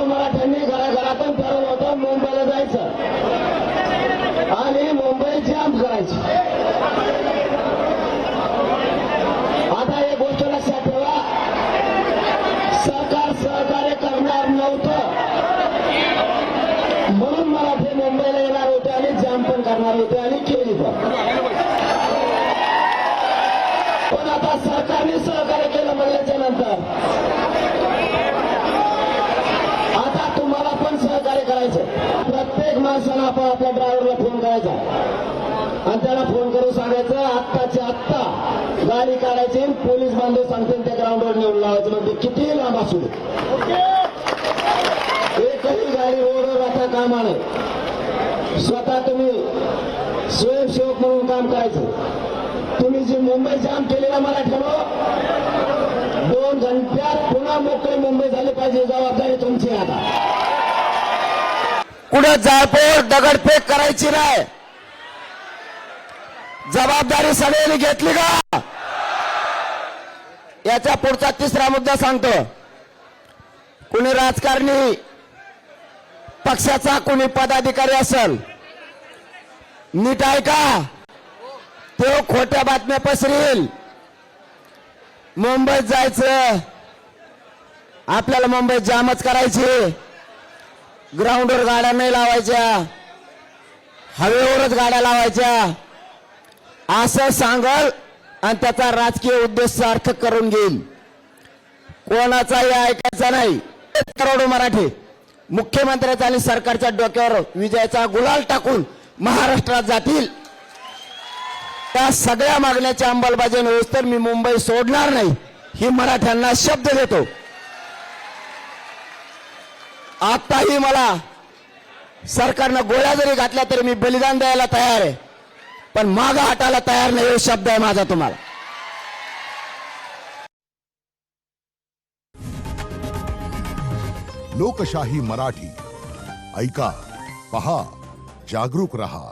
मराठ्यांनी घराघरातून ठरवलं होतं मुंबईला जायचं आणि मुंबई जाम करायची. आता एक गोष्ट लक्षात ठेवा, सरकार सहकार्य करणार नव्हतं म्हणून मराठी मुंबईला येणार होते आणि जाम पण करणार होते आणि केली पण आता सरकारने सहकार्य केलं म्हणल्याच्या नंतर आता तुम्हाला पण सहकार्य करायचं. प्रत्येक माणसाला आपण आपल्या ड्रायव्हरला फोन करायचा आणि त्याला फोन करून सांगायचं आत्ताच्या आत्ता गाडी काढायची, पोलीस बांधव सांगतील त्या ग्राउंडवर नेऊन लावायचं. म्हणजे किती लांब असू दे, एकही गाडी रोडवर राहता कामा नये. स्वतः तुम्ही स्वयंसेवक म्हणून काम करायचं. तुम्ही जी मुंबई जाम केलेला मराठ्यानो 2 घंट्यात पुन्हा मोकळी मुंबई झाली पाहिजे. जबाबदारी तुमची. आता कुठं जाळपोळ दगडफेक करायची नाही. जबाबदारी सगळ्यांनी घेतली का? याचा पुढचा तिसरा मुद्दा सांगतो. कुणी राजकारणी पक्षाचा कुणी पदाधिकारी असेल, नीट ऐका, तो खोट्या बातम्या पसरेल. मुंबईत जायचं, आपल्याला मुंबईत जामच करायची, ग्राउंडवर गाड्या नाही लावायच्या, हवेवरच गाड्या लावायच्या असं सांगल आणि त्याचा राजकीय उद्देश सार्थक करून घेईल. कोणाचाही ऐकायचा नाही. करोडो मराठी मुख्यमंत्र्याचा आणि सरकारच्या डोक्यावर विजयाचा गुलाल टाकून महाराष्ट्रात जातील. त्या सगळ्या मागण्याच्या अंमलबजावणी होईस तर मी मुंबई सोडणार नाही, ही मराठ्यांना शब्द देतो. आताही मला सरकारनं गोळ्या जरी घातल्या तरी मी बलिदान द्यायला तयार आहे, पण मागं हटायला तयार नाही. हे शब्द आहे माझा तुम्हाला. लोकशाही मराठी ऐका, पहा, जागरूक रहा.